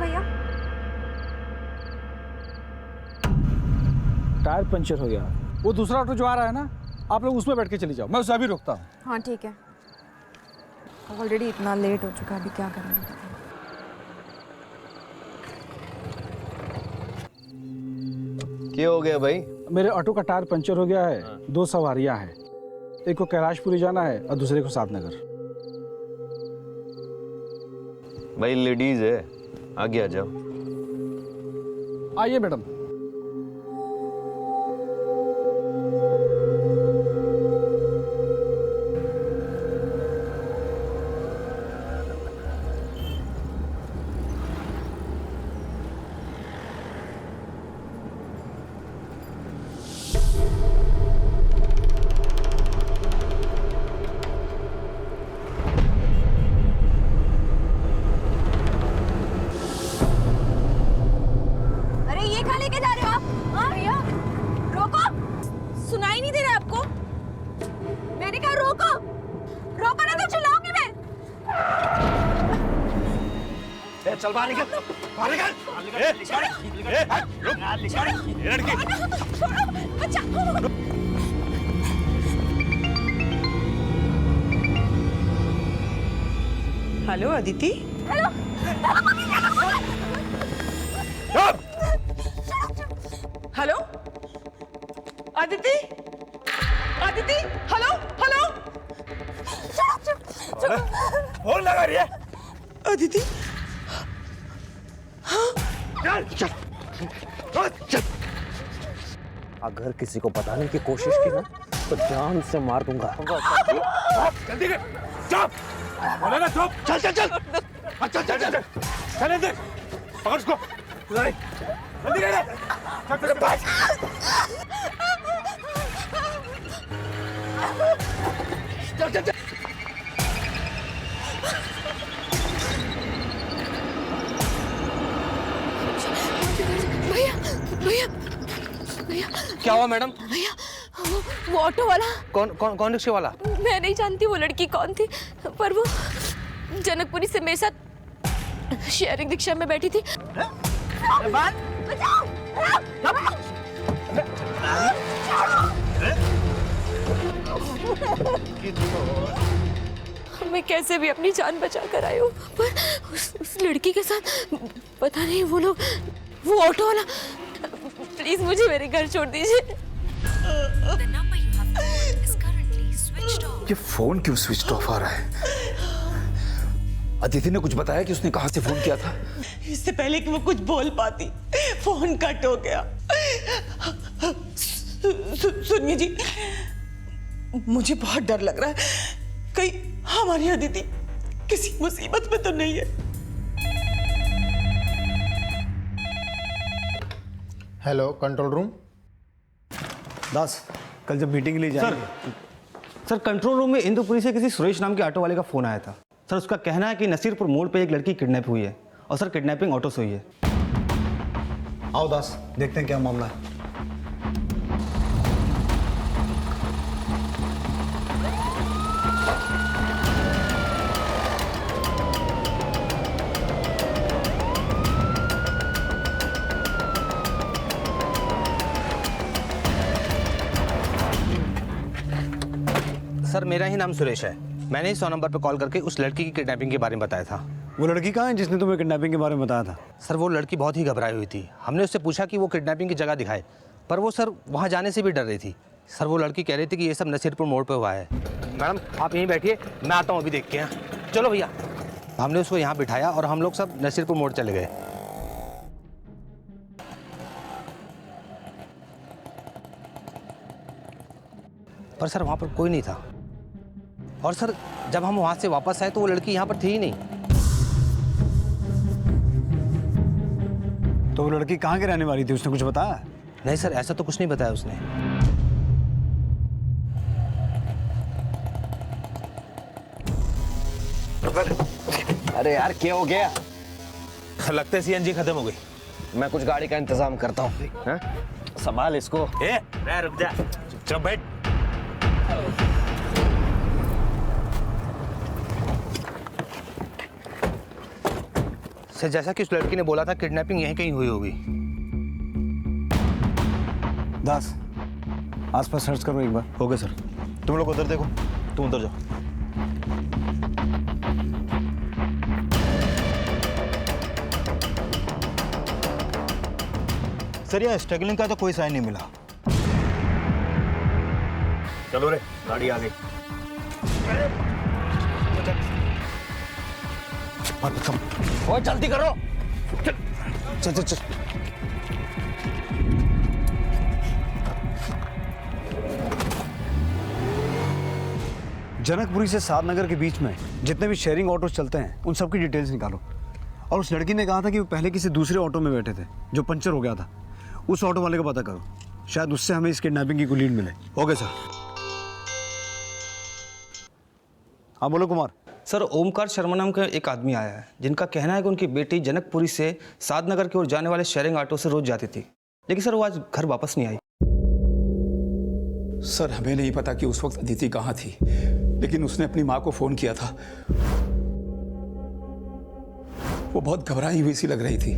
भैया? Tyre puncture हो गया। वो दूसरा ऑटो जो आ रहा है ना, आप लोग उसमें बैठ के चली जाओ, मैं उसे अभी रोकता हूँ। हाँ ठीक है। ऑलरेडी इतना लेट हो चुका है, अभी क्या करेंगे? क्या हो गया भाई? मेरे ऑटो का टायर पंचर हो गया है। 2 सवारियां हैं, एक को कैलाशपुरी जाना है और दूसरे को सातनगर। भाई लेडीज है, आगे आ जाओ। आइए मैडम। चल बाहर निकल, बाहर निकल। Hello Aditi. Hello. Hello Aditi, Aditi, hello hello. Phone लगा रही है अदिति। अगर किसी को बताने की कोशिश की ना तो जान से मार दूंगा। जल्दी कर, चुप! बोले ना चुप! चल चल चल! चल चल चल! चल अंदर! पकड़ उसको! जल्दी कर! चल चल चल! चल चल चल! भैया भैया भैया। क्या हुआ मैडम? भैया वो ऑटो वाला। कौन रिक्शे वाला? मैं नहीं जानती वो लड़की कौन थी, पर वो जनकपुरी से मेरे साथ शेयरिंग रिक्शा में बैठी थी। मैं कैसे भी अपनी जान बचा कर आई हूँ, पर उस लड़की के साथ पता नहीं वो लोग, वो ऑटो वाला। प्लीज मुझे मेरे घर छोड़ दीजिए। ये फोन क्यों स्विच ऑफ आ रहा है? अदिति ने कुछ बताया कि उसने कहां से फोन किया था? इससे पहले कि वो कुछ बोल पाती फोन कट हो गया। सुनिए जी, मुझे बहुत डर लग रहा है, कहीं हमारी अदिति किसी मुसीबत में तो नहीं है। Hello control room. दास, कल जब मीटिंग के लिए जाएंगे सर, कंट्रोल रूम में इंदुपुरी से किसी सुरेश नाम के ऑटो वाले का फोन आया था सर। उसका कहना है कि नसीरपुर मोड़ पे एक लड़की किडनैप हुई है और सर किडनैपिंग ऑटो से हुई है। आओ दास, देखते हैं क्या मामला है। सर मेरा ही नाम सुरेश है। मैंने ही 100 नंबर पर कॉल करके उस लड़की की किडनैपिंग के बारे में बताया था। वो लड़की कहाँ है जिसने तुम्हें किडनैपिंग के बारे में बताया था? सर वो लड़की बहुत ही घबराई हुई थी। हमने उससे पूछा कि वो किडनैपिंग की जगह दिखाए, पर वो सर वहाँ जाने से भी डर रही थी। सर वो लड़की कह रही थी कि ये सब नसीरपुर मोड़ पे हुआ है। मैडम आप यहीं बैठिए, मैं आता हूँ अभी देख के। यहाँ चलो भैया। हमने उसको यहाँ बिठाया और हम लोग सब नसीरपुर मोड़ चले गए। पर सर वहाँ पर कोई नहीं था। और सर जब हम वहाँ से वापस आए तो वो लड़की यहाँ पर थी ही नहीं। तो वो लड़की कहाँ की रहने वाली थी, उसने कुछ बताया? नहीं सर, ऐसा तो कुछ नहीं बताया उसने। अरे यार क्या हो गया? लगता है सीएनजी खत्म हो गई। मैं कुछ गाड़ी का इंतजाम करता हूँ। संभाल इसको। रुक जा, चुप बैठ। सर जैसा कि उस लड़की ने बोला था किडनैपिंग यहीं कहीं हुई होगी। दास आसपास सर्च करो एक बार। ओके सर, तुम लोग उधर देखो, तुम उधर जाओ। सर यहाँ स्ट्रगलिंग का तो कोई साइन नहीं मिला। चलो रे, गाड़ी आ गई। और जल्दी करो। चल चल चल। जनकपुरी से सादनगर के बीच में जितने भी शेयरिंग ऑटोज चलते हैं उन सबकी डिटेल्स निकालो। और उस लड़की ने कहा था कि वो पहले किसी दूसरे ऑटो में बैठे थे जो पंचर हो गया था। उस ऑटो वाले का पता करो, शायद उससे हमें इस किडनैपिंग की कोई लीड मिले। Okay sir. हाँ बोलो कुमार। सर ओमकार शर्मा नाम का एक आदमी आया है जिनका कहना है कि उनकी बेटी जनकपुरी से सादनगर की ओर जाने वाले शेयरिंग ऑटो से रोज जाती थी, लेकिन सर वो आज घर वापस नहीं आई। सर हमें नहीं पता कि उस वक्त अदिति कहाँ थी, लेकिन उसने अपनी माँ को फोन किया था। वो बहुत घबराई हुई सी लग रही थी।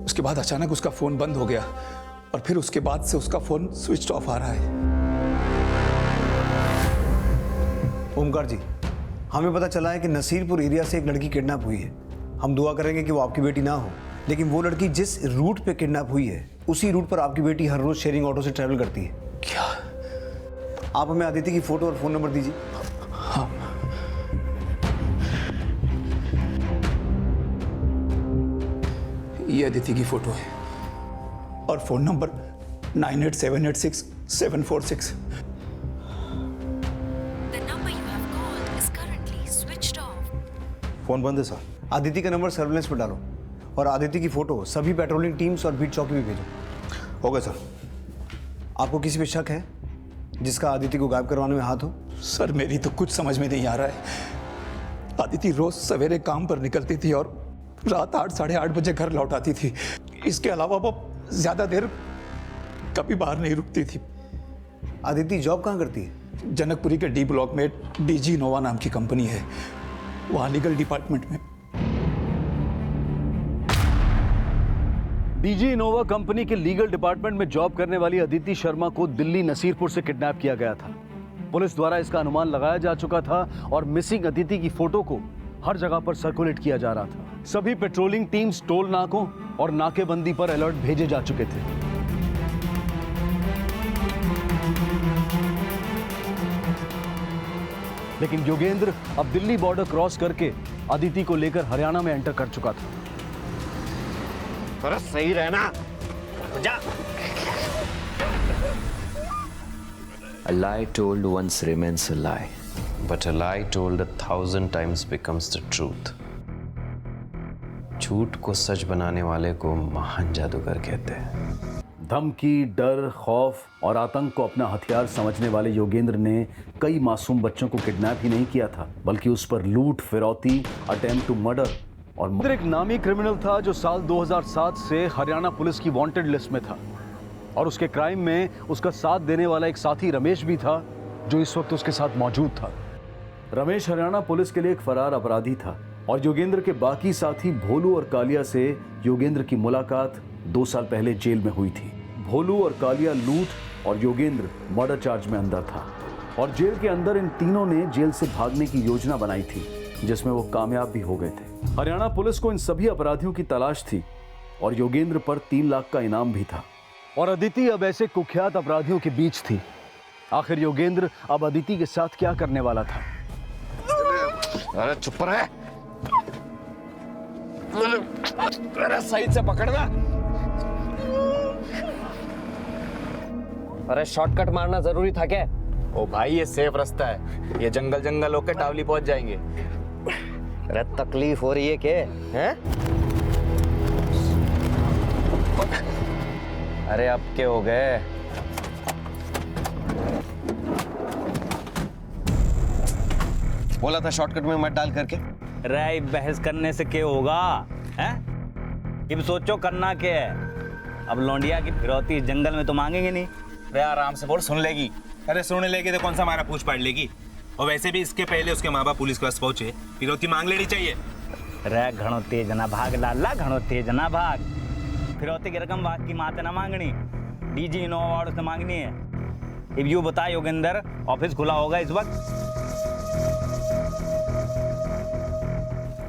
उसके बाद अचानक उसका फोन बंद हो गया और फिर उसके बाद से उसका फोन स्विच ऑफ आ रहा है। ओमकार जी, हमें पता चला है कि नसीरपुर एरिया से एक लड़की किडनैप हुई है। हम दुआ करेंगे कि वो आपकी बेटी ना हो, लेकिन वो लड़की जिस रूट पे किडनैप हुई है उसी रूट पर आपकी बेटी हर रोज शेयरिंग ऑटो से ट्रैवल करती है। क्या? आप हमें अदिति की फोटो और फोन नंबर दीजिए। हाँ। ये अदिति की फोटो है और फोन नंबर 98786746। फोन बंद है सर। अदिति का नंबर सर्विलेंस पर डालो और अदिति की फोटो सभी पेट्रोलिंग टीम्स और बीट चौकी में भेजो। Okay sir. आपको किसी पे शक है जिसका अदिति को गायब करवाने में हाथ हो? सर मेरी तो कुछ समझ में नहीं आ रहा है। अदिति रोज सवेरे काम पर निकलती थी और रात 8 साढ़े 8 बजे घर लौट आती थी। इसके अलावा वो ज्यादा देर कभी बाहर नहीं रुकती थी। अदिति जॉब कहाँ करती है? जनकपुरी के डी ब्लॉक में डीजी इनोवा नाम की कंपनी है, वहाँ लीगल डिपार्टमेंट में। डीजी इनोवा कंपनी के लीगल डिपार्टमेंट में जॉब करने वाली अदिति शर्मा को दिल्ली नसीरपुर से किडनैप किया गया था। पुलिस द्वारा इसका अनुमान लगाया जा चुका था और मिसिंग अदिति की फोटो को हर जगह पर सर्कुलेट किया जा रहा था। सभी पेट्रोलिंग टीम्स टोल नाकों और नाकेबंदी पर अलर्ट भेजे जा चुके थे। लेकिन योगेंद्र अब दिल्ली बॉर्डर क्रॉस करके अदिति को लेकर हरियाणा में एंटर कर चुका था। अरे सही रहना जा। A lie told once remains a lie, but a lie told 1,000 times becomes the truth. झूठ को सच बनाने वाले को महान जादूगर कहते हैं। धमकी, डर, खौफ और आतंक को अपना हथियार समझने वाले योगेंद्र ने कई मासूम बच्चों को किडनैप ही नहीं किया था, बल्कि उस पर लूट, फिरौती, अटेम्प्ट टू मर्डर और एक नामी क्रिमिनल था जो साल 2007 से हरियाणा पुलिस की वांटेड लिस्ट में था। और उसके क्राइम में उसका साथ देने वाला एक साथी रमेश भी था जो इस वक्त उसके साथ मौजूद था। रमेश हरियाणा पुलिस के लिए एक फरार अपराधी था और योगेंद्र के बाकी साथी भोलू और कालिया से योगेंद्र की मुलाकात 2 साल पहले जेल में हुई थी। भोलू और कालिया लूट और योगेंद्र मर्डर चार्ज में अंदर था और जेल के अंदर इन तीनों ने जेल से भागने की योजना बनाई थी, जिसमें वो कामयाब भी हो गए थे। हरियाणा पुलिस को इन सभी अपराधियों की तलाश थी और योगेंद्र पर 3 लाख का इनाम भी था। और अदिति अब ऐसे कुख्यात अपराधियों के बीच थी। आखिर योगेंद्र अब अदिति के साथ क्या करने वाला था? अरे चुप रहे। अरे सही से पकड़ना। अरे शॉर्टकट मारना जरूरी था क्या? ओ भाई ये सेफ रास्ता है, ये जंगल जंगल होकर टावली पहुंच जाएंगे। अरे तकलीफ हो रही है क्या? हैं? अरे अब क्या हो गए? बोला था शॉर्टकट में मत डाल करके। राय बहस करने से क्या होगा? हैं? अब सोचो करना क्या है। अब लौंडिया की फिरौती इस जंगल में तो मांगेंगे नहीं। रे आराम से बोल, सुन लेगी। अरे सुन लेगी तो कौन सा हमारा पूछ पाड़ लेगी। और वैसे भी इसके पहले उसके माँ बाप पुलिस के पास पहुंचे, फिरौती मांग लेनी चाहिए। रे घणो तेज ना भाग लाला, घणो तेज ना भाग। फिरौती की रकम बात की माते ना मांगनी, डीजी इनोवा वालों से मांगनी है। अब यूँ बता योगेंद्र, ऑफिस खुला होगा इस वक्त?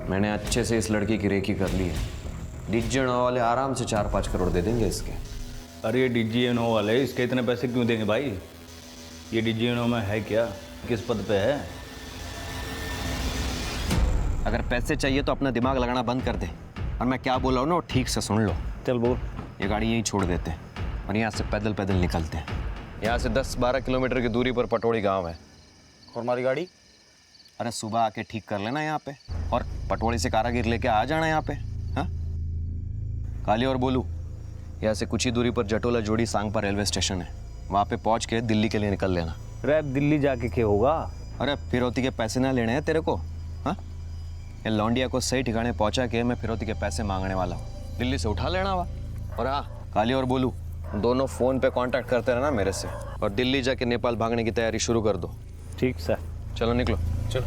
मैंने अच्छे से इस लड़की की रेकी कर ली है। डीजी इनोवा वाले आराम से 4-5 करोड़ दे देंगे इसके। अरे ये डीजी इनोवा वाले इसके इतने पैसे क्यों देंगे भाई? ये डीजी इनोवा में है क्या? किस पद पे है? अगर पैसे चाहिए तो अपना दिमाग लगाना बंद कर दे, और मैं क्या बोल रहा हूँ ना वो ठीक से सुन लो। चल बोल। ये गाड़ी यहीं छोड़ देते हैं और यहाँ से पैदल पैदल निकलते हैं। यहाँ से 10-12 किलोमीटर की दूरी पर पटोड़ी गांव है। और हमारी गाड़ी? अरे सुबह आके ठीक कर लेना यहाँ पे, और पटोड़ी से कारागिर लेके आ जाना यहाँ पे। हाँ, काली और बोलू, यहाँ से कुछ ही दूरी पर जटोला जोड़ी सांगपा रेलवे स्टेशन है, वहाँ पे पहुँच के दिल्ली के लिए निकल लेना। अरे दिल्ली जाके क्या होगा? अरे फिरौती के पैसे ना लेने हैं तेरे को? हाँ, ये लौंडिया को सही ठिकाने पहुँचा के मैं फिरौती के पैसे मांगने वाला हूँ, दिल्ली से उठा लेना हुआ। और हाँ, काली और बोलू दोनों फ़ोन पे कांटेक्ट करते रहना मेरे से, और दिल्ली जाके नेपाल भागने की तैयारी शुरू कर दो। ठीक सर। चलो निकलो। चलो।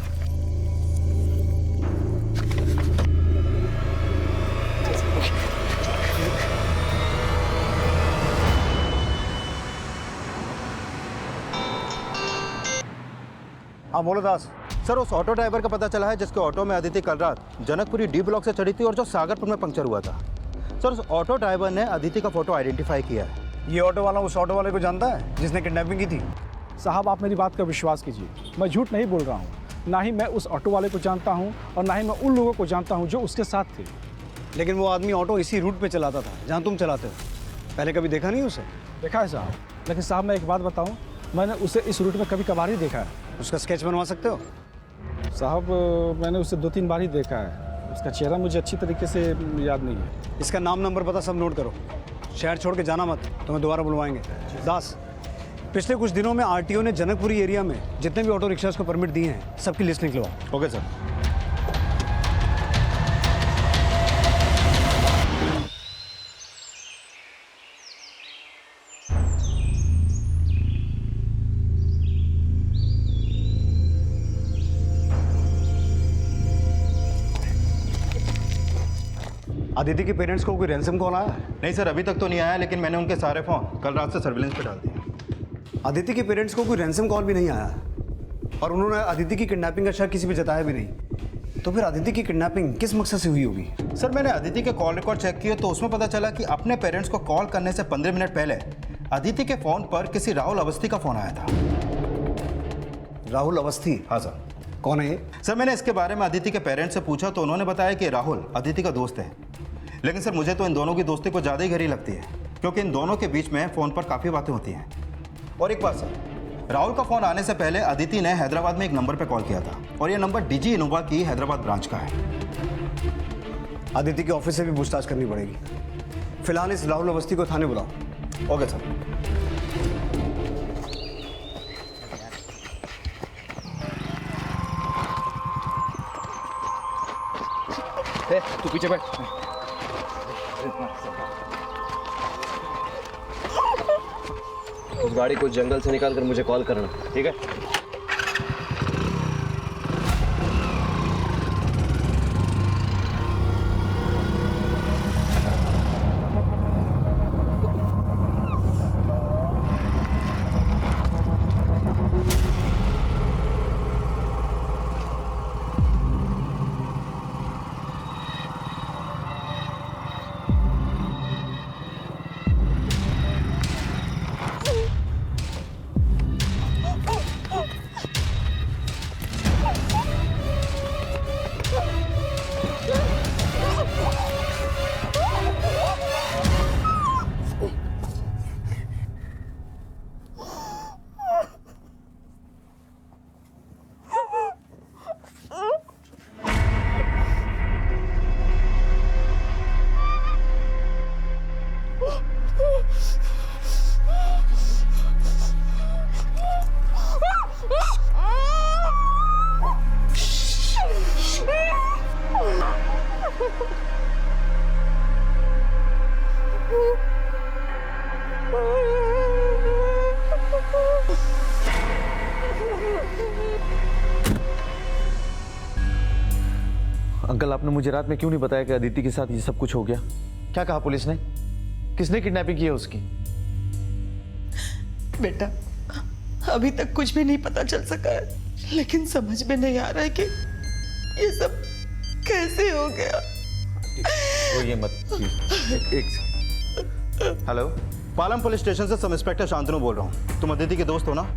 हाँ बोलो दास। सर उस ऑटो ड्राइवर का पता चला है जिसके ऑटो में अदिति कल रात जनकपुरी डी ब्लॉक से चढ़ी थी और जो सागरपुर में पंक्चर हुआ था। सर उस ऑटो ड्राइवर ने अदिति का फोटो आइडेंटिफाई किया है। ये ऑटो वाला उस ऑटो वाले को जानता है जिसने किडनैपिंग की थी? साहब आप मेरी बात का विश्वास कीजिए, मैं झूठ नहीं बोल रहा हूँ। ना ही मैं उस ऑटो वाले को जानता हूँ और ना ही मैं उन लोगों को जानता हूँ जो उसके साथ थे। लेकिन वो आदमी ऑटो इसी रूट पे चलाता था जहाँ तुम चलाते हो। पहले कभी देखा नहीं उसे? देखा है साहब, लेकिन साहब मैं एक बात बताऊँ, मैंने उसे इस रूट में कभी कभार ही देखा है। उसका स्केच बनवा सकते हो? साहब मैंने उसे 2-3 बार ही देखा है, उसका चेहरा मुझे अच्छी तरीके से याद नहीं है। इसका नाम नंबर पता सब नोट करो, शहर छोड़ के जाना मत, तुम्हें दोबारा बुलवाएंगे। दास, पिछले कुछ दिनों में आरटीओ ने जनकपुरी एरिया में जितने भी ऑटो रिक्शास को परमिट दिए हैं सबकी लिस्ट निकलवाओ। Okay sir. आदिति के पेरेंट्स को कोई रैंसम कॉल आया? नहीं सर, अभी तक तो नहीं आया, लेकिन मैंने उनके सारे फ़ोन कल रात से सर्विलेंस पे डाल दिए। आदिति के पेरेंट्स को कोई रैंसम कॉल भी नहीं आया और उन्होंने आदिति की किडनैपिंग का शक किसी पे जताया भी नहीं। तो फिर आदिति की किडनैपिंग किस मकसद से हुई होगी? सर मैंने आदिति के कॉल रिकॉर्ड चेक किए तो उसमें पता चला कि अपने पेरेंट्स को कॉल करने से 15 मिनट पहले आदिति के फ़ोन पर किसी राहुल अवस्थी का फ़ोन आया था। राहुल अवस्थी? हाँ सर। कौन है ये? सर मैंने इसके बारे में आदिति के पेरेंट्स से पूछा तो उन्होंने बताया कि राहुल आदिति का दोस्त है। लेकिन सर मुझे तो इन दोनों की दोस्ती को ज़्यादा ही गहरी लगती है, क्योंकि इन दोनों के बीच में फ़ोन पर काफ़ी बातें होती हैं। और एक बात सर, राहुल का फ़ोन आने से पहले अदिति ने हैदराबाद में एक नंबर पर कॉल किया था और ये नंबर डीजी इनोवा की हैदराबाद ब्रांच का है। आदिति के ऑफिस से भी पूछताछ करनी पड़ेगी। फिलहाल इस राहुल अवस्थी को थाने बुलाओ। Okay sir. तू पीछे बैठ। उस गाड़ी को जंगल से निकाल कर मुझे कॉल करना, ठीक है? आपने मुझे रात में क्यों नहीं बताया कि अदिति के साथ ये सब कुछ हो गया? क्या कहा पुलिस ने? किसने किडनैपिंग की है उसकी? बेटा, अभी तक कुछ भी नहीं पता चल सका है, लेकिन समझ में नहीं आ रहा है कि ये सब कैसे हो गया। वो ये मत एक हेलो, पालम पुलिस स्टेशन से सब इंस्पेक्टर शांतनु बोल रहा हूँ। तुम अदिति के दोस्त हो ना?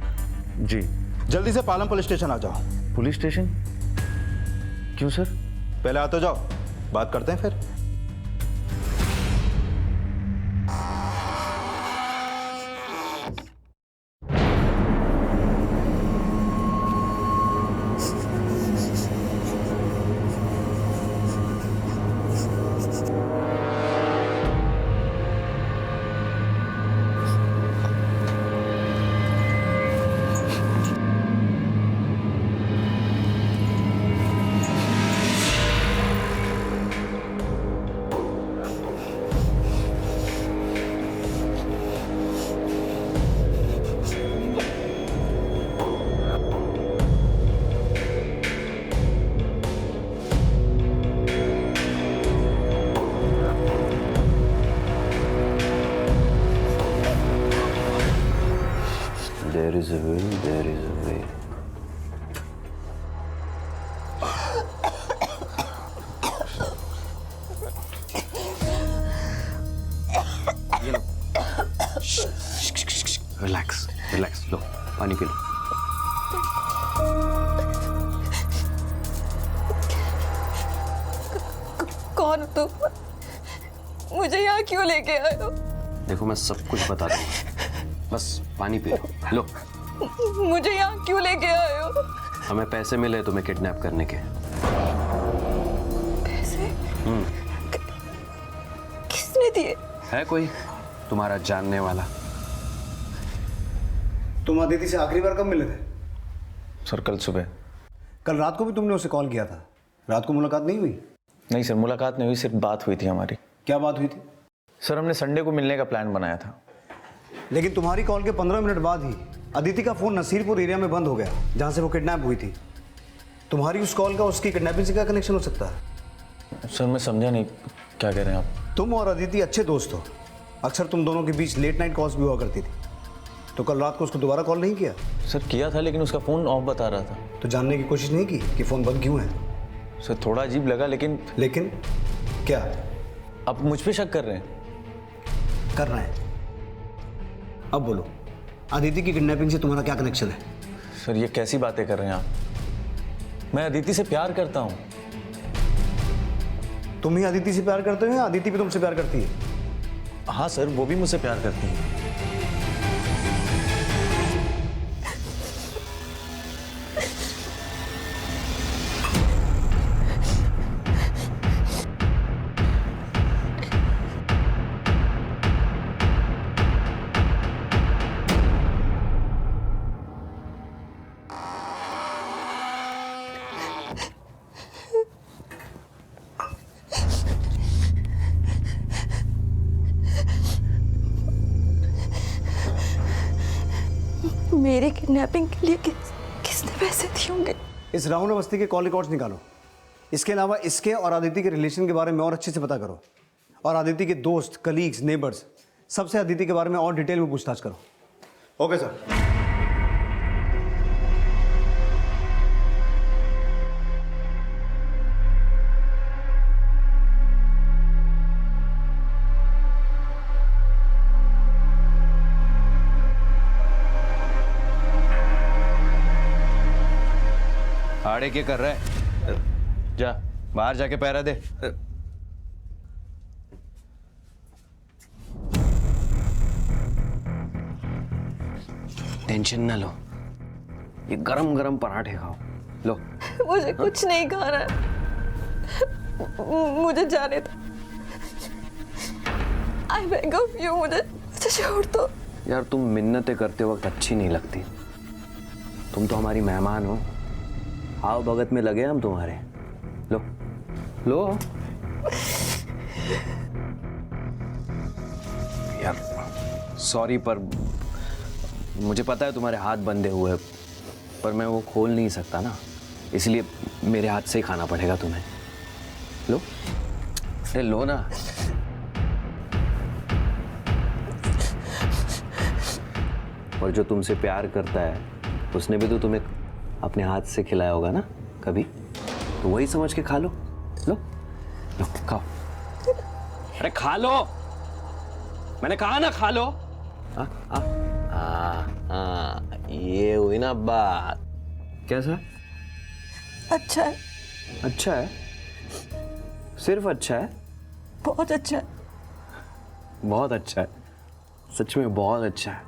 जी। जल्दी से पालम पुलिस स्टेशन आ जाओ। Police station? क्यों सर? पहले आ तो जाओ, बात करते हैं फिर। There is a will, there is a way. Relax relax, लो पानी पी लो। कौन हो तुम? मुझे यहाँ क्यों लेके आए हो? देखो मैं सब कुछ बता दूंगा, बस पानी पी लो। मुझे यहाँ क्यों लेके आए हो? हमें पैसे मिले तुम्हें किडनैप करने के। पैसे? किसने दिए? है कोई तुम्हारा जानने वाला? तुम अदिति से आखिरी बार कब मिले थे? सर कल सुबह। कल रात को भी तुमने उसे कॉल किया था। रात को मुलाकात नहीं हुई? नहीं सर, मुलाकात नहीं हुई, सिर्फ बात हुई थी हमारी। क्या बात हुई थी? सर हमने संडे को मिलने का प्लान बनाया था। लेकिन तुम्हारी कॉल के 15 मिनट बाद ही अदिति का फोन नसीरपुर एरिया में बंद हो गया, जहां से वो किडनैप हुई थी। तुम्हारी उस कॉल का उसकी किडनैपिंग से क्या कनेक्शन हो सकता है? सर मैं समझा नहीं, क्या कह रहे हैं आप? तुम और अदिति अच्छे दोस्त हो, अक्सर तुम दोनों के बीच लेट नाइट कॉल्स भी हुआ करती थी। तो कल रात को उसको दोबारा कॉल नहीं किया? सर किया था, लेकिन उसका फ़ोन ऑफ बता रहा था। तो जानने की कोशिश नहीं की कि फ़ोन बंद क्यों है? सर थोड़ा अजीब लगा, लेकिन क्या? आप मुझ पे शक कर रहे हैं? कर रहे हैं। अब बोलो, अदिति की किडनैपिंग से तुम्हारा क्या कनेक्शन है? सर ये कैसी बातें कर रहे हैं आप? मैं अदिति से प्यार करता हूँ। तुम ही अदिति से प्यार करते हो या अदिति भी तुमसे प्यार करती है? हाँ सर, वो भी मुझसे प्यार करती है। मेरी किडनैपिंग के लिए किसने पैसे दिए होंगे? इस राहुल अवस्थी के कॉल रिकॉर्ड्स निकालो। इसके अलावा इसके और अदिति के रिलेशन के बारे में और अच्छे से पता करो, और अदिति के दोस्त, कलीग्स, नेबर्स, सबसे अदिति के बारे में और डिटेल में पूछताछ करो। Okay sir. आड़े क्या कर रहा है? जा बाहर जाके पहरा दे। टेंशन ना लो, ये गरम गरम पराठे खाओ, लो। मुझे कुछ नहीं खाना है, मुझे जाने दो। आई बेग ऑफ यू, मुझे छोड़ दो। यार तुम मिन्नतें करते वक्त अच्छी नहीं लगती। तुम तो हमारी मेहमान हो, आओ भगत में लगे हम तुम्हारे। लो लो। यार सॉरी, पर मुझे पता है तुम्हारे हाथ बंधे हुए, पर मैं वो खोल नहीं सकता ना, इसलिए मेरे हाथ से ही खाना पड़ेगा तुम्हें। लो, अरे लो ना। और जो तुमसे प्यार करता है उसने भी तो तुम्हें अपने हाथ से खिलाया होगा ना कभी, तो वही समझ के खा लो। लो लो खाओ, अरे खा लो, मैंने कहा ना खा लो। ये हुई ना बात। कैसा? अच्छा है। अच्छा है? सिर्फ अच्छा है? बहुत अच्छा है। बहुत अच्छा है, सच में बहुत अच्छा है।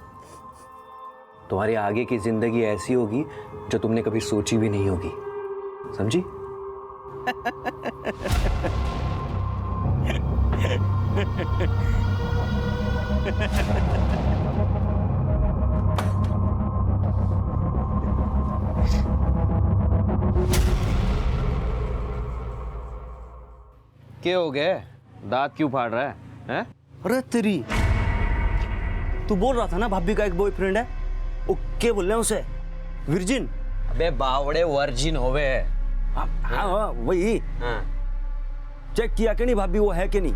तुम्हारी आगे की जिंदगी ऐसी होगी जो तुमने कभी सोची भी नहीं होगी, समझी? क्या हो गया? दांत क्यों फाड़ रहा है? हैं? अरे तेरी, तू बोल रहा था ना भाभी का एक बॉयफ्रेंड है, वो क्या बोल रहे हैं उसे? वर्जिन? अबे बावड़े, वर्जिन होवे है। हाँ वही। हाँ। चेक किया कि नहीं भाभी वो है कि नहीं?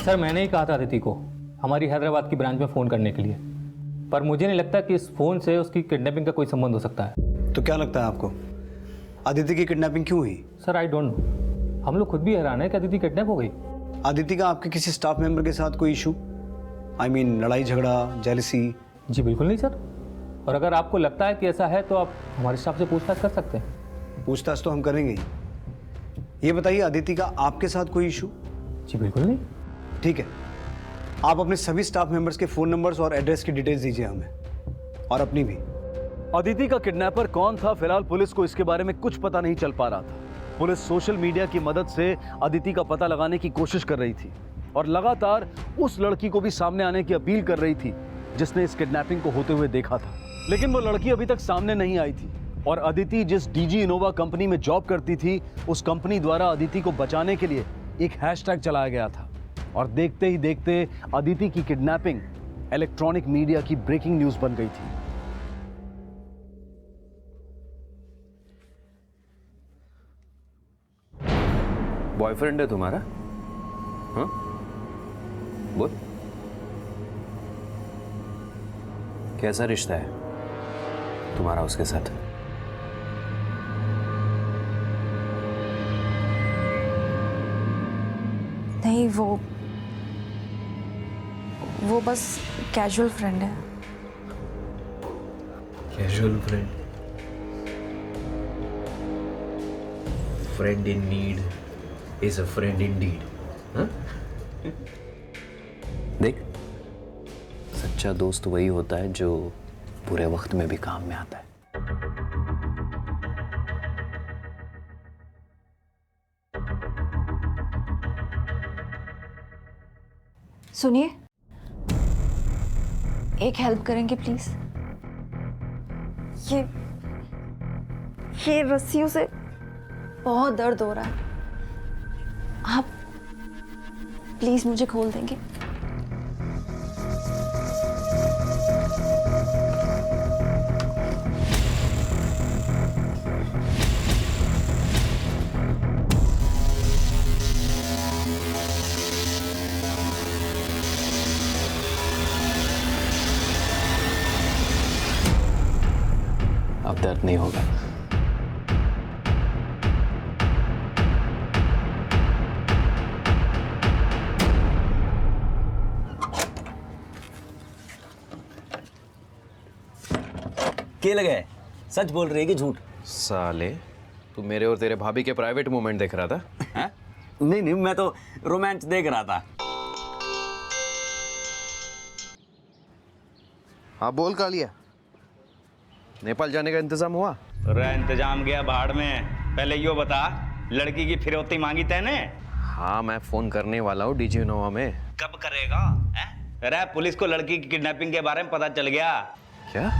सर मैंने ही कहा था अदिति को हमारी हैदराबाद की ब्रांच में फ़ोन करने के लिए, पर मुझे नहीं लगता कि इस फ़ोन से उसकी किडनैपिंग का कोई संबंध हो सकता है। तो क्या लगता है आपको, अदिति की किडनैपिंग क्यों हुई? सर आई डोंट नो, हम लोग खुद भी हैरान है कि अदिति किडनैप हो गई। अदिति का आपके किसी स्टाफ मेंबर के साथ कोई इशू, आई मीन लड़ाई झगड़ा, जेलसी? जी बिल्कुल नहीं सर, और अगर आपको लगता है कि ऐसा है तो आप हमारे स्टाफ से पूछताछ कर सकते हैं। पूछताछ तो हम करेंगे ही। ये बताइए, अदिति का आपके साथ कोई इशू? जी बिल्कुल नहीं। ठीक है, आप अपने सभी स्टाफ मेंबर्स के फ़ोन नंबर्स और एड्रेस की डिटेल्स दीजिए हमें, और अपनी भी। अदिति का किडनैपर कौन था, फिलहाल पुलिस को इसके बारे में कुछ पता नहीं चल पा रहा था। पुलिस सोशल मीडिया की मदद से अदिति का पता लगाने की कोशिश कर रही थी और लगातार उस लड़की को भी सामने आने की अपील कर रही थी जिसने इस किडनैपिंग को होते हुए देखा था, लेकिन वो लड़की अभी तक सामने नहीं आई थी। और अदिति जिस डीजी इनोवा कंपनी में जॉब करती थी, उस कंपनी द्वारा अदिति को बचाने के लिए एक हैशटैग चलाया गया था, और देखते ही देखते अदिति की किडनैपिंग इलेक्ट्रॉनिक मीडिया की ब्रेकिंग न्यूज बन गई थी। बॉयफ्रेंड है तुम्हारा? हाँ? बोल, कैसा रिश्ता है तुम्हारा उसके साथ? नहीं, वो बस कैजुअल फ्रेंड है। Casual friend? Friend in need is a friend in deed. देख, सच्चा दोस्त वही होता है जो बुरे वक्त में भी काम में आता है। सुनिए, एक हेल्प करेंगे प्लीज? ये रस्सियों से बहुत दर्द हो रहा है, आप प्लीज मुझे खोल देंगे? अब दर्द नहीं होगा। क्या लगे? सच बोल रही है कि झूठ? साले, तू मेरे और तेरे भाभी के प्राइवेट मोमेंट देख रहा था? हैं? नहीं, मैं तो रोमांस देख रहा था। हाँ बोल कालिया, नेपाल जाने का इंतजाम हुआ? अरे इंतजाम गया बाहर में, पहले यो बता, लड़की की फिरौती मांगी तैने? हाँ, मैं फोन करने वाला हूँ डीजी इनोवा में। कब करेगा? अरे पुलिस को लड़की की किडनैपिंग के बारे में पता चल गया। क्या?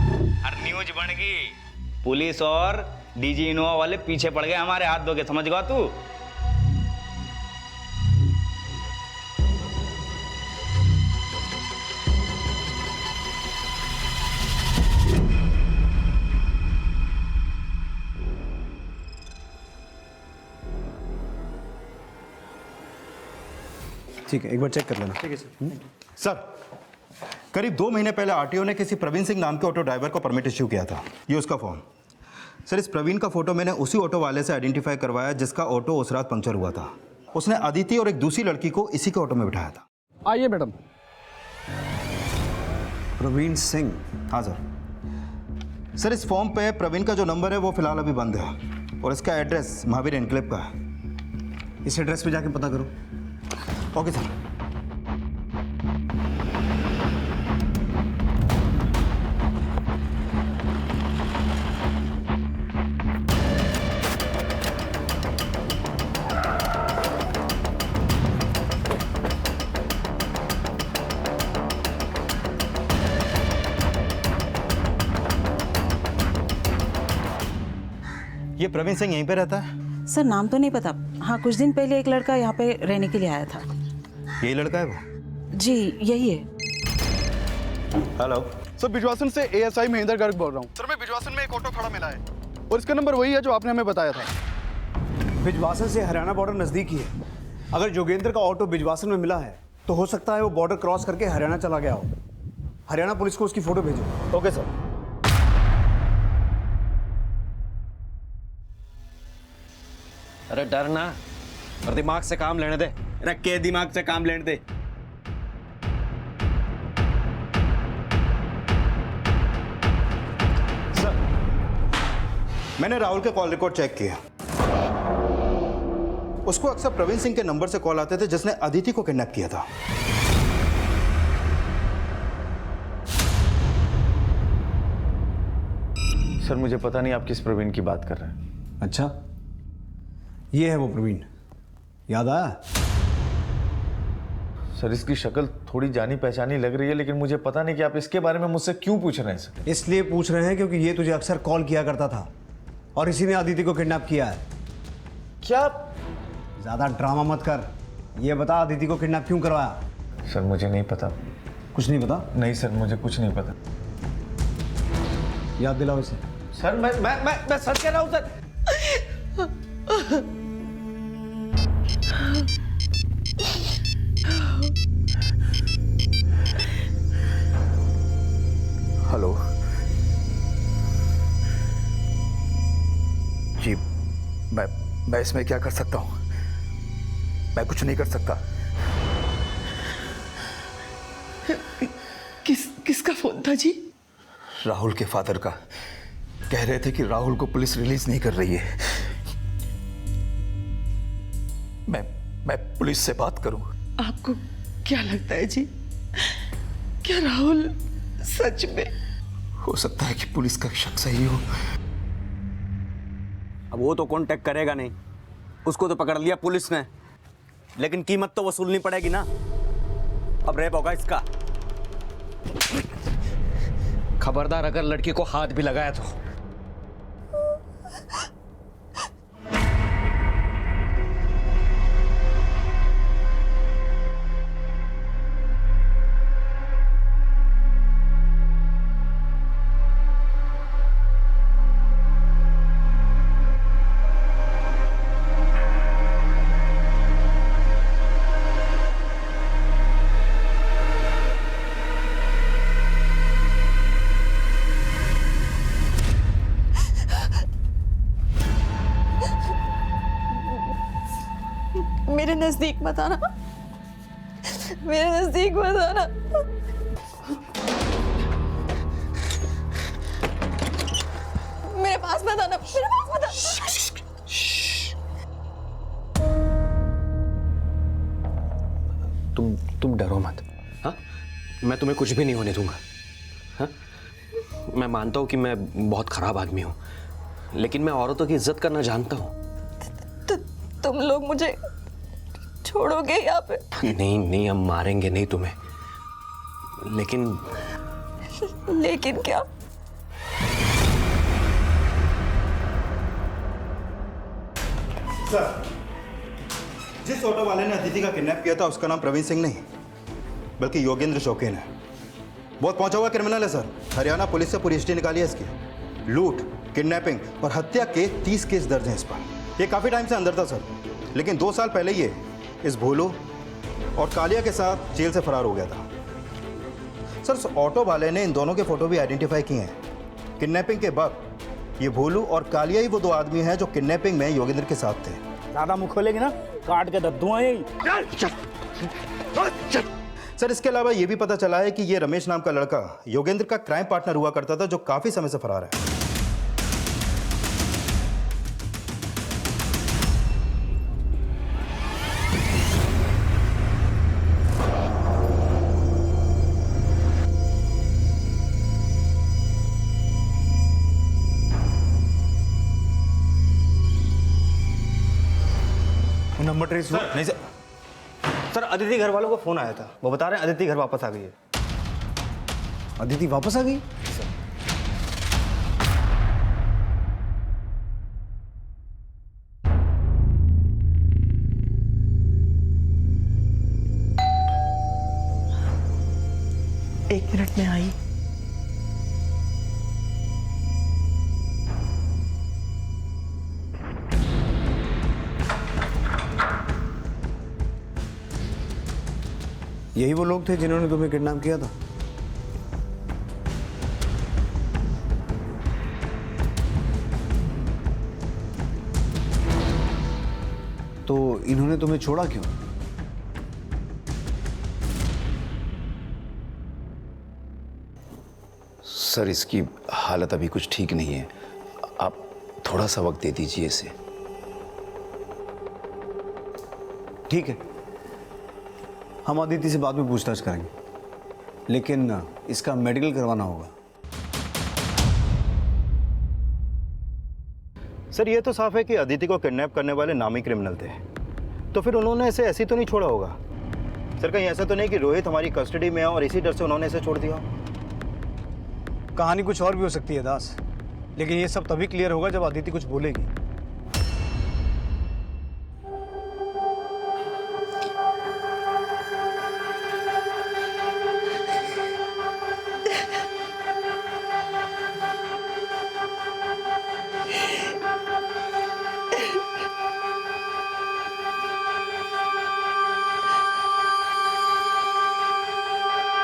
और न्यूज बन गई, पुलिस और डीजी इनोवा वाले पीछे पड़ गए हमारे हाथ धो के, समझ गया तू? ठीक है, एक बार चेक कर लेना। ठीक है सर। सर, करीब 2 महीने पहले आरटीओ ने किसी प्रवीण सिंह नाम के ऑटो ड्राइवर को परमिट इश्यू किया था। ये उसका फॉर्म। सर, इस प्रवीण का फोटो मैंने उसी ऑटो वाले से आइडेंटिफाई करवाया जिसका ऑटो उस रात पंक्चर हुआ था। उसने अदिति और एक दूसरी लड़की को इसी के ऑटो में बिठाया था। आइए मैडम। प्रवीण सिंह? हाँ सर। सर, इस फॉर्म पे प्रवीण का जो नंबर है वो फिलहाल अभी बंद है और इसका एड्रेस महावीर एनक्लेव का है। इस एड्रेस पे जाके पता करो। Okay sir. ये प्रवीण सिंह यहीं पे रहता है? सर नाम तो नहीं पता। हाँ, कुछ दिन पहले एक लड़का यहाँ पे रहने के लिए आया था। यही लड़का है वो? जी यही है। हेलो सर, बिजवासन से एएसआई महेंद्र गर्ग बोल रहा हूँ। सर, मैं बिजवासन में एक ऑटो खड़ा मिला है और इसका नंबर वही है जो आपने हमें बताया था। बिजवासन से हरियाणा बॉर्डर नज़दीक ही है। अगर योगेंद्र का ऑटो बिजवासन में मिला है तो हो सकता है वो बॉर्डर क्रॉस करके हरियाणा चला गया हो। हरियाणा पुलिस को उसकी फ़ोटो भेजो। Okay sir. अरे डर ना, और दिमाग से काम लेने दे। अरे के दिमाग से काम लेने दे। सर, मैंने राहुल के कॉल रिकॉर्ड चेक किया। उसको अक्सर प्रवीण सिंह के नंबर से कॉल आते थे जिसने अदिति को किडनैप किया था। सर, मुझे पता नहीं आप किस प्रवीण की बात कर रहे हैं। अच्छा, ये है वो प्रवीण, याद आया? सर, इसकी शक्ल थोड़ी जानी पहचानी लग रही है, लेकिन मुझे पता नहीं कि आप इसके बारे में मुझसे क्यों पूछ रहे हैं सर। इसलिए पूछ रहे हैं क्योंकि ये तुझे अक्सर कॉल किया करता था और इसी ने अदिति को किडनैप किया है। क्या? ज्यादा ड्रामा मत कर। ये बता, अदिति को किडनैप क्यों करवाया? सर, मुझे नहीं पता। कुछ नहीं पता? नहीं सर, मुझे कुछ नहीं पता। याद दिलाओ इसे। सर, मैं सच कह रहा हूँ सर। हेलो जी, मैं इसमें क्या कर सकता हूँ? मैं कुछ नहीं कर सकता। किसका फोन था जी? राहुल के फादर का। कह रहे थे कि राहुल को पुलिस रिलीज नहीं कर रही है। मैं पुलिस से बात करूं? आपको क्या लगता है जी, क्या राहुल सच में? हो सकता है कि पुलिस का शक सही हो। अब वो तो कांटेक्ट करेगा नहीं, उसको तो पकड़ लिया पुलिस ने, लेकिन कीमत तो वसूलनी पड़ेगी ना। अब रेप होगा इसका। खबरदार, अगर लड़की को हाथ भी लगाया तो। मेरे नजदीक मत आना, मेरे नजदीक मत आना। मेरे पास मत आना, मेरे पास मत आना। तुम डरो मत। हाँ, मैं तुम्हें कुछ भी नहीं होने दूंगा। हाँ, मैं मानता हूं कि मैं बहुत खराब आदमी हूं, लेकिन मैं औरतों की इज्जत करना जानता हूं। तुम लोग मुझे छोड़ोगे यहाँ पे? नहीं नहीं, हम मारेंगे नहीं तुम्हें, लेकिन लेकिन क्या? सर, जिस ऑटो वाले ने अदिति का किडनैप किया था उसका नाम प्रवीण सिंह नहीं बल्कि योगेंद्र शौकीन है। बहुत पहुंचा हुआ क्रिमिनल है सर। हरियाणा पुलिस से पूरी हिस्ट्री निकाली है इसकी। लूट, किडनैपिंग और हत्या के 30 केस दर्ज हैं इस पर। ये काफ़ी टाइम से अंदर था सर, लेकिन 2 साल पहले ये इस भोलू और कालिया के साथ जेल से फरार हो गया था। सर, उस ऑटो वाले ने इन दोनों के फोटो भी आइडेंटिफाई किए हैं। किडनैपिंग के वक्त ये भोलू और कालिया ही वो 2 आदमी हैं जो किडनैपिंग में योगेंद्र के साथ थे। ज़्यादा मुँह खोलेगी ना काट के दद्दू आए। सर, इसके अलावा ये भी पता चला है कि ये रमेश नाम का लड़का योगेंद्र का क्राइम पार्टनर हुआ करता था जो काफी समय से फरार है। नंबर ट्रेस नहीं सर। सर, अदिति घर वालों को फोन आया था, वो बता रहे हैं अदिति घर वापस आ गई है। अदिति वापस आ गई? एक मिनट में आई। यही वो लोग थे जिन्होंने तुम्हें किडनैप किया था? तो इन्होंने तुम्हें छोड़ा क्यों? सर, इसकी हालत अभी कुछ ठीक नहीं है। आप थोड़ा सा वक्त दे दीजिए इसे। ठीक है, हम अदिति से बाद में पूछताछ करेंगे, लेकिन इसका मेडिकल करवाना होगा। सर, ये तो साफ है कि अदिति को किडनैप करने वाले नामी क्रिमिनल थे, तो फिर उन्होंने इसे ऐसे तो नहीं छोड़ा होगा। सर, कहीं ऐसा तो नहीं कि रोहित हमारी कस्टडी में है और इसी डर से उन्होंने इसे छोड़ दिया? कहानी कुछ और भी हो सकती है दास, लेकिन ये सब तभी क्लियर होगा जब अदिति कुछ बोलेगी।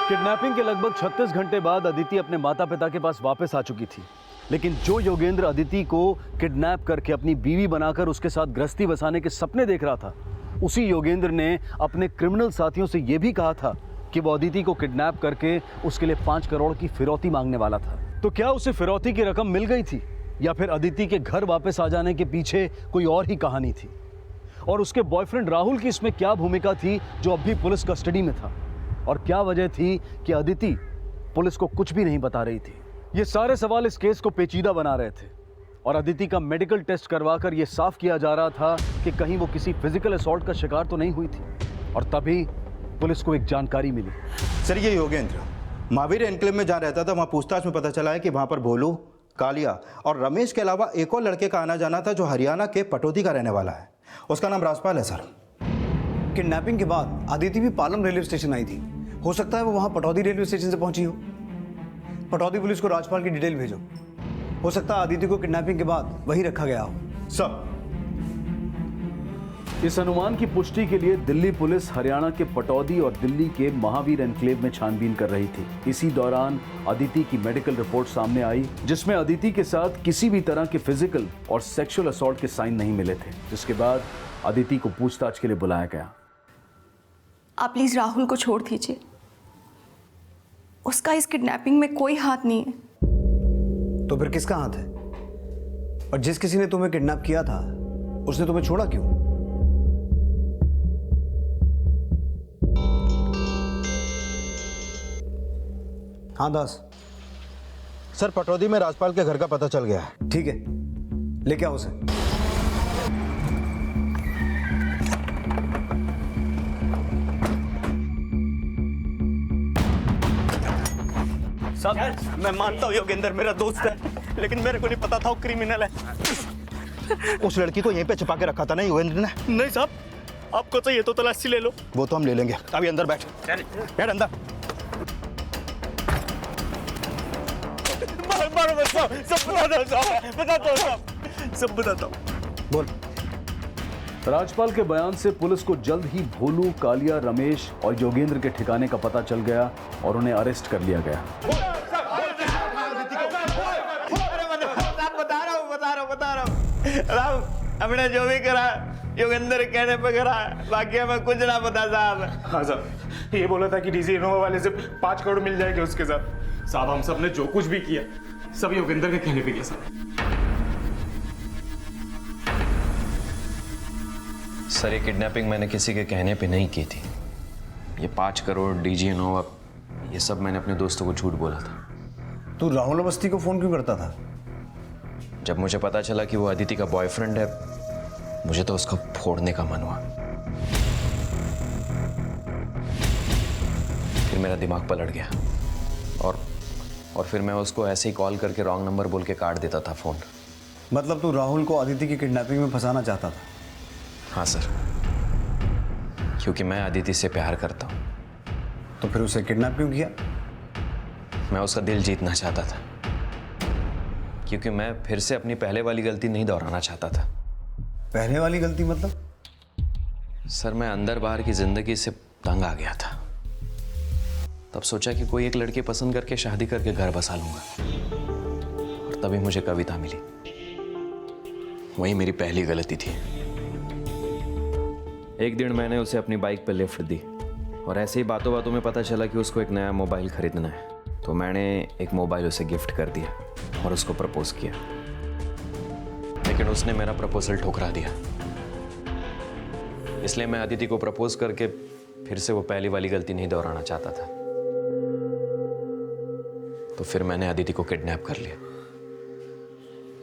किडनैपिंग के लगभग 36 घंटे बाद अदिति अपने माता पिता के पास वापस आ चुकी थी, लेकिन जो योगेंद्र अदिति को किडनैप करके अपनी बीवी बनाकर उसके साथ गृहस्थी बसाने के सपने देख रहा था, उसी योगेंद्र ने अपने क्रिमिनल साथियों से यह भी कहा था कि वो अदिति को किडनैप करके उसके लिए 5 करोड़ की फिरौती मांगने वाला था। तो क्या उसे फिरौती की रकम मिल गई थी, या फिर अदिति के घर वापस आ जाने के पीछे कोई और ही कहानी थी? और उसके बॉयफ्रेंड राहुल की इसमें क्या भूमिका थी जो अब भी पुलिस कस्टडी में था? और क्या वजह थी कि अदिति पुलिस को कुछ भी नहीं बता रही थी? ये सारे सवाल इस केस को पेचीदा बना रहे थे, और अदिति का मेडिकल टेस्ट करवाकर यह साफ किया जा रहा था कि कहीं वो किसी फिजिकल असॉल्ट का शिकार तो नहीं हुई थी। और तभी पुलिस को एक जानकारी मिली। सर, ये योगेंद्र महावीर एनक्लेव में जहाँ रहता था, वहाँ पूछताछ में पता चला है कि वहाँ पर भोलू, कालिया और रमेश के अलावा एक और लड़के का आना जाना था जो हरियाणा के पटौदी का रहने वाला है। उसका नाम राजपाल है। सर, किडनैपिंग के बाद अदिति भी पालम रेलवे स्टेशन आई थी। हो सकता है वो वहां पटौदी रेलवे स्टेशन से पहुंची हो। पटौदी पुलिस को राजपाल की डिटेल भेजो। हो सकता है अदिति को किडनैपिंग के बाद वहीं रखा गया हो। सब इस अनुमान की पुष्टि के लिए दिल्ली पुलिस हरियाणा के पटौदी और दिल्ली के महावीर एनक्लेव में छानबीन कर रही थी। इसी दौरान अदिति की मेडिकल रिपोर्ट सामने आई, जिसमें अदिति के साथ किसी भी तरह के फिजिकल और सेक्सुअल असॉल्ट के साइन नहीं मिले थे। जिसके बाद अदिति को पूछताछ के लिए बुलाया गया। आप प्लीज राहुल को छोड़ दीजिए, उसका इस किडनैपिंग में कोई हाथ नहीं है। तो फिर किसका हाथ है? और जिस किसी ने तुम्हें किडनैप किया था उसने तुम्हें छोड़ा क्यों? हाँ दास। सर, पटौदी में राजपाल के घर का पता चल गया है। ठीक है, लेके आओ उसे। सब मैं मानता हूँ योगेंद्र मेरा दोस्त है, लेकिन मेरे को नहीं पता था वो क्रिमिनल है। उस लड़की को यहीं पे छुपा के रखा था ना योगेंद्र ने? नहीं साहब, आपको चाहिए तो तलाशी ले लो। वो तो हम ले लेंगे, अभी अंदर बैठ, बैठ अंदर। मारो मत साहब, सब बताता हूँ साहब, बताता हूँ साहब, सब बताता हूँ। बोल। राजपाल के बयान से पुलिस को जल्द ही भोलू, कालिया, रमेश और योगेंद्र के ठिकाने का पता चल गया और उन्हें अरेस्ट कर लिया गया। बता रहा हूँ राम, हमने जो भी करा योगेंद्र कहने पे करा, बाकी हमें कुछ ना पता साहब। हाँ साहब, ये बोला था कि डीजी इनोवा वाले से 5 करोड़ मिल जाएंगे उसके साथ। साहब हम सब ने जो कुछ भी किया सब योगेंद्र के कहने पे किया साहब। सर ये किडनैपिंग मैंने किसी के कहने पे नहीं की थी। ये 5 करोड़ डीजी इनोवा ये सब मैंने अपने दोस्तों को झूठ बोला था। तू राहुल अवस्थी को फोन क्यों करता था? जब मुझे पता चला कि वो अदिति का बॉयफ्रेंड है, मुझे तो उसको फोड़ने का मन हुआ। फिर मेरा दिमाग पलट गया और फिर मैं उसको ऐसे ही कॉल करके रॉन्ग नंबर बोल के काट देता था फोन। मतलब तू राहुल को अदिति की किडनैपिंग में फंसाना चाहता था? हाँ सर, क्योंकि मैं अदिति से प्यार करता हूँ। तो फिर उसे किडनैप क्यों किया? मैं उसका दिल जीतना चाहता था, क्योंकि मैं फिर से अपनी पहले वाली गलती नहीं दोहराना चाहता था। पहले वाली गलती मतलब? सर मैं अंदर बाहर की जिंदगी से तंग आ गया था। तब सोचा कि कोई एक लड़की पसंद करके शादी करके घर बसा लूंगा, और तभी मुझे कविता मिली। वही मेरी पहली गलती थी। एक दिन मैंने उसे अपनी बाइक पर लिफ्ट दी और ऐसे ही बातों बातों में पता चला कि उसको एक नया मोबाइल खरीदना है, तो मैंने एक मोबाइल उसे गिफ्ट कर दिया और उसको प्रपोज किया। लेकिन उसने मेरा प्रपोजल ठुकरा दिया। इसलिए मैं अदिति को प्रपोज करके फिर से वो पहली वाली गलती नहीं दोहराना चाहता था। तो फिर मैंने अदिति को किडनैप कर लिया।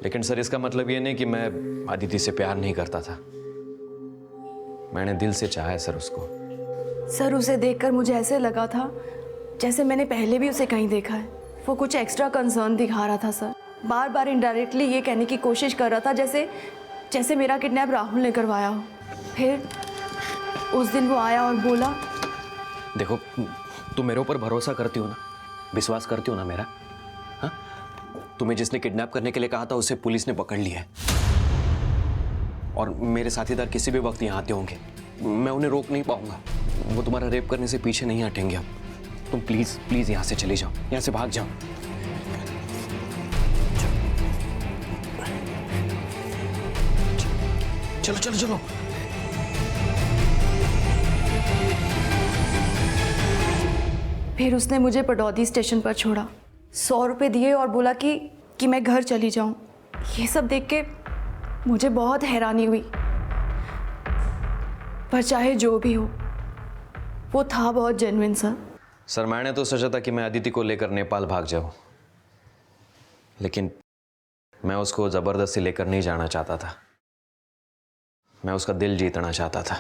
लेकिन सर इसका मतलब ये नहीं कि मैं अदिति से प्यार नहीं करता था। मैंने दिल से चाहा है सर उसको। सर उसे देखकर मुझे ऐसे लगा था जैसे मैंने पहले भी उसे कहीं देखा है। वो कुछ एक्स्ट्रा कंसर्न दिखा रहा था सर, बार बार इनडायरेक्टली ये कहने की कोशिश कर रहा था जैसे मेरा किडनैप राहुल ने करवाया हो। फिर उस दिन वो आया और बोला, देखो तुम मेरे ऊपर भरोसा करती हो ना, विश्वास करती हो ना मेरा? हाँ, तुम्हें जिसने किडनैप करने के लिए कहा था उसे पुलिस ने पकड़ लिया है, और मेरे साथीदार किसी भी वक्त यहाँ आते होंगे, मैं उन्हें रोक नहीं पाऊंगा। वो तुम्हारा रेप करने से पीछे नहीं हटेंगे। अब तुम प्लीज प्लीज यहाँ से चले जाओ, यहाँ से भाग जाओ। चलो चलो चलो। फिर उसने मुझे पटौदी स्टेशन पर छोड़ा, 100 रुपये दिए और बोला कि मैं घर चली जाऊं। ये सब देख के मुझे बहुत हैरानी हुई, पर चाहे जो भी हो वो था बहुत जेन्युइन सर। सर मैंने तो सोचा था कि मैं अदिति को लेकर नेपाल भाग जाऊं, लेकिन मैं उसको जबरदस्ती लेकर नहीं जाना चाहता था। मैं उसका दिल जीतना चाहता था।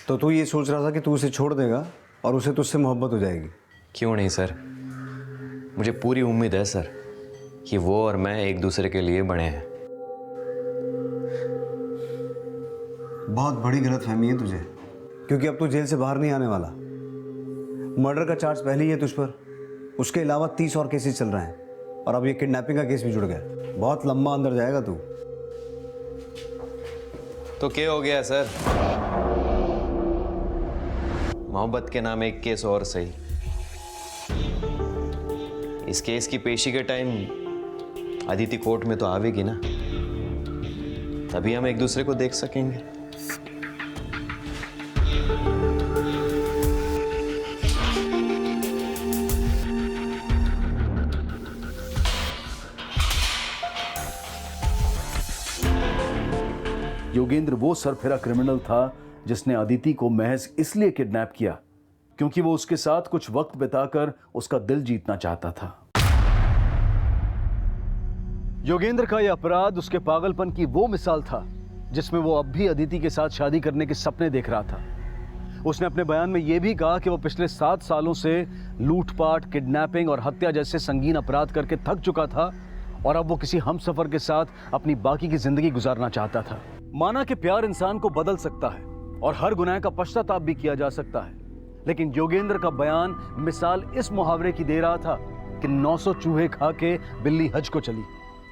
तो तू ये सोच रहा था कि तू उसे छोड़ देगा और उसे तुझसे मोहब्बत हो जाएगी? क्यों नहीं सर, मुझे पूरी उम्मीद है सर कि वो और मैं एक दूसरे के लिए बने हैं। बहुत बड़ी गलतफहमी है तुझे, क्योंकि अब तू जेल से बाहर नहीं आने वाला। मर्डर का चार्ज पहले ही है तुझ पर, उसके अलावा 30 और केसेस चल रहे हैं, और अब ये किडनैपिंग का केस भी जुड़ गया। बहुत लंबा अंदर जाएगा तू। तो क्या हो गया सर, मोहब्बत के नाम एक केस और सही। इस केस की पेशी के टाइम अदिति कोर्ट में तो आवेगी ना, तभी हम एक दूसरे को देख सकेंगे। योगेंद्र वो सरफिरा क्रिमिनल था जिसने अदिति को महज इसलिए किडनैप किया क्योंकि वो उसके साथ कुछ वक्त बिताकर उसका दिल जीतना चाहता था। योगेंद्र का यह अपराध उसके पागलपन की वो मिसाल था जिसमें वो अब भी अदिति के साथ शादी करने के सपने देख रहा था। उसने अपने बयान में यह भी कहा कि वो पिछले 7 सालों से लूटपाट, किडनैपिंग और हत्या जैसे संगीन अपराध करके थक चुका था और अब वो किसी हमसफर के साथ अपनी बाकी की जिंदगी गुजारना चाहता था। माना कि प्यार इंसान को बदल सकता है और हर गुनाह का पश्चाताप भी किया जा सकता है, लेकिन योगेंद्र का बयान मिसाल इस मुहावरे की दे रहा था कि 900 चूहे खा के बिल्ली हज को चली।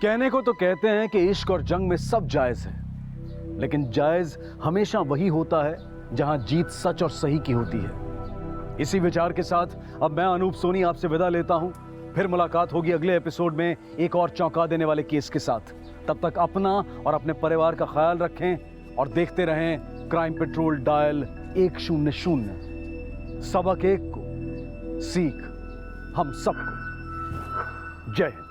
कहने को तो कहते हैं कि इश्क और जंग में सब जायज है, लेकिन जायज हमेशा वही होता है जहां जीत सच और सही की होती है। इसी विचार के साथ अब मैं अनूप सोनी आपसे विदा लेता हूं। फिर मुलाकात होगी अगले एपिसोड में एक और चौंका देने वाले केस के साथ। तब तक अपना और अपने परिवार का ख्याल रखें और देखते रहें क्राइम पेट्रोल डायल 100। सबक एक को, सीख हम सबको। जय हिंद।